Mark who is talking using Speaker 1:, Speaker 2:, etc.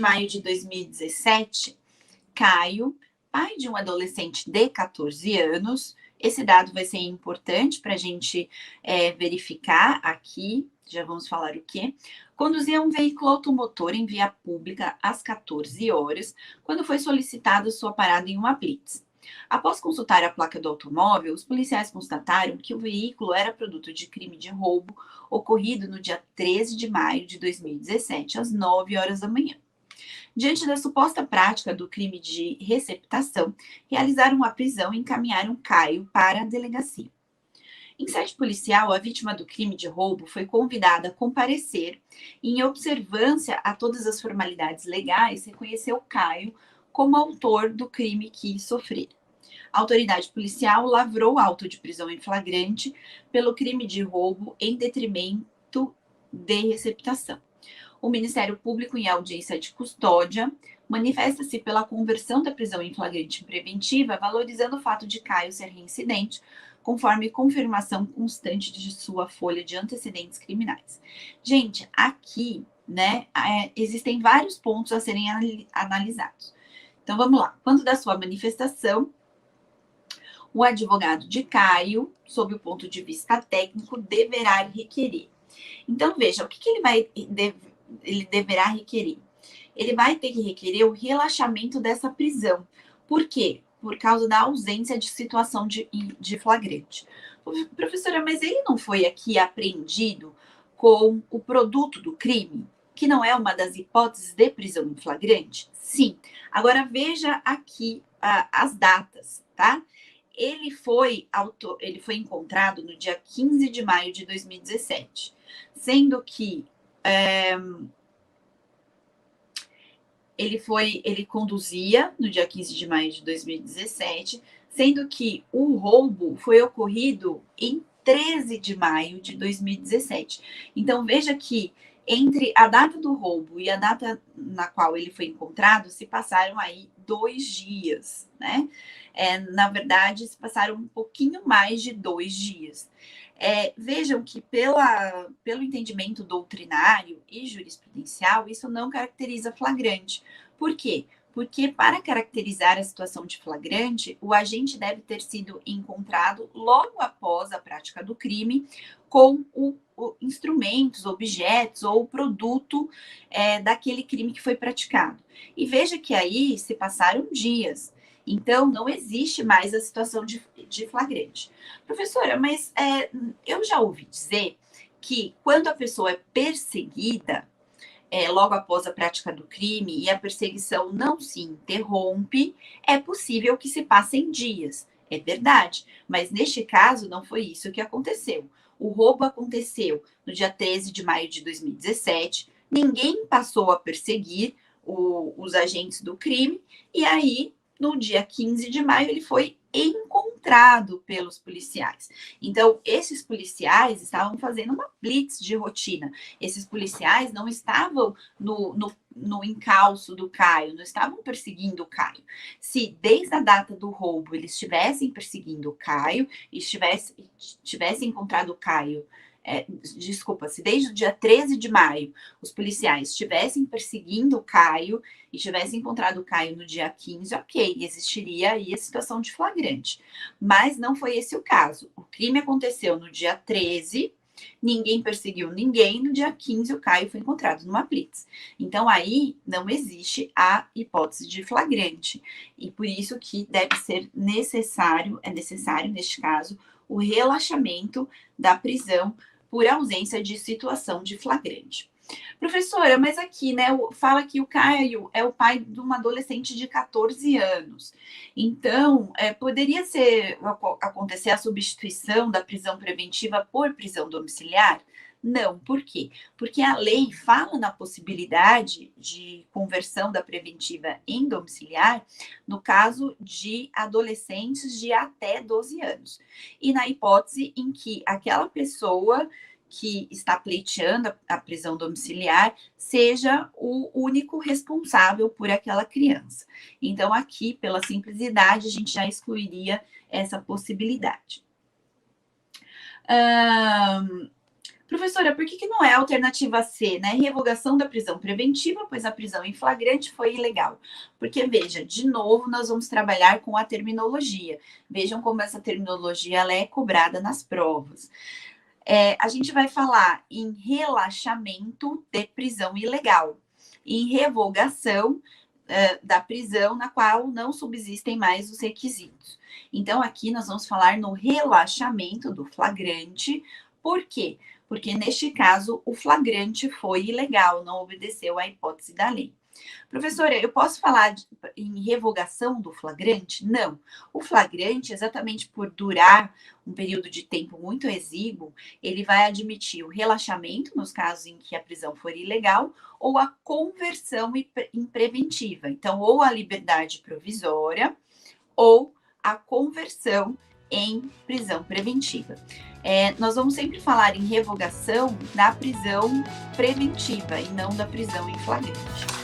Speaker 1: maio de 2017, Caio, pai de um adolescente de 14 anos, esse dado vai ser importante para a gente verificar aqui, já vamos falar o quê? Conduzia um veículo automotor em via pública às 14 horas, quando foi solicitada sua parada em uma blitz. Após consultar a placa do automóvel, os policiais constataram que o veículo era produto de crime de roubo ocorrido no dia 13 de maio de 2017, às 9 horas da manhã. Diante da suposta prática do crime de receptação, realizaram a prisão e encaminharam Caio para a delegacia. Em sede policial, a vítima do crime de roubo foi convidada a comparecer e, em observância a todas as formalidades legais, reconheceu Caio como autor do crime que sofrera. A autoridade policial lavrou auto de prisão em flagrante pelo crime de roubo em detrimento de receptação. O Ministério Público, em audiência de custódia, manifesta-se pela conversão da prisão em flagrante preventiva, valorizando o fato de Caio ser reincidente, conforme confirmação constante de sua folha de antecedentes criminais. Gente, aqui, né, existem vários pontos a serem analisados. Então, vamos lá. Quanto da sua manifestação, o advogado de Caio, sob o ponto de vista técnico, deverá requerer. Então, veja, o que ele deverá requerer? Ele vai ter que requerer o relaxamento dessa prisão. Por quê? Por causa da ausência de situação de flagrante. Professora, mas ele não foi aqui apreendido com o produto do crime, que não é uma das hipóteses de prisão em flagrante? Sim. Agora, veja aqui as datas, tá? Ele foi encontrado no dia 15 de maio de 2017, sendo que ele conduzia no dia 15 de maio de 2017, sendo que o roubo foi ocorrido em 13 de maio de 2017. Então, veja que entre a data do roubo e a data na qual ele foi encontrado, se passaram aí 2 dias, né? Na verdade, se passaram um pouquinho mais de 2 dias. Vejam que pelo entendimento doutrinário e jurisprudencial, isso não caracteriza flagrante. Por quê? Porque para caracterizar a situação de flagrante, o agente deve ter sido encontrado logo após a prática do crime com instrumentos, objetos ou produto daquele crime que foi praticado. E veja que aí se passaram dias. Então, não existe mais a situação de flagrante. Professora, mas eu já ouvi dizer que quando a pessoa é perseguida, logo após a prática do crime, e a perseguição não se interrompe, é possível que se passem dias. É verdade, mas neste caso não foi isso que aconteceu. O roubo aconteceu no dia 13 de maio de 2017, ninguém passou a perseguir os agentes do crime, e aí, no dia 15 de maio, ele foi encontrado pelos policiais. Então, esses policiais estavam fazendo uma blitz de rotina. Esses policiais não estavam no encalço do Caio, não estavam perseguindo o Caio. Se desde a data do roubo eles estivessem perseguindo o Caio e tivessem encontrado o Caio, se desde o dia 13 de maio os policiais estivessem perseguindo o Caio e tivessem encontrado o Caio no dia 15, ok, existiria aí a situação de flagrante. Mas não foi esse o caso. O crime aconteceu no dia 13, ninguém perseguiu ninguém, no dia 15 o Caio foi encontrado numa blitz. Então aí não existe a hipótese de flagrante. E por isso que deve ser necessário neste caso, o relaxamento da prisão por ausência de situação de flagrante. Professora, mas aqui, né, fala que o Caio é o pai de uma adolescente de 14 anos. Então, poderia acontecer a substituição da prisão preventiva por prisão domiciliar? Não, por quê? Porque a lei fala na possibilidade de conversão da preventiva em domiciliar no caso de adolescentes de até 12 anos. E na hipótese em que aquela pessoa que está pleiteando a prisão domiciliar seja o único responsável por aquela criança. Então, aqui, pela simplicidade, a gente já excluiria essa possibilidade. Professora, por que não é a alternativa C, né? Revogação da prisão preventiva, pois a prisão em flagrante foi ilegal. Porque, veja, de novo, nós vamos trabalhar com a terminologia. Vejam como essa terminologia ela é cobrada nas provas. A gente vai falar em relaxamento de prisão ilegal, em revogação da prisão na qual não subsistem mais os requisitos. Então, aqui nós vamos falar no relaxamento do flagrante. Por quê? Porque, neste caso, o flagrante foi ilegal, não obedeceu à hipótese da lei. Professora, eu posso falar em revogação do flagrante? Não. O flagrante, exatamente por durar um período de tempo muito exíguo, ele vai admitir o relaxamento, nos casos em que a prisão for ilegal, ou a conversão em preventiva. Então, ou a liberdade provisória, ou a conversão em prisão preventiva. Nós vamos sempre falar em revogação da prisão preventiva e não da prisão em flagrante.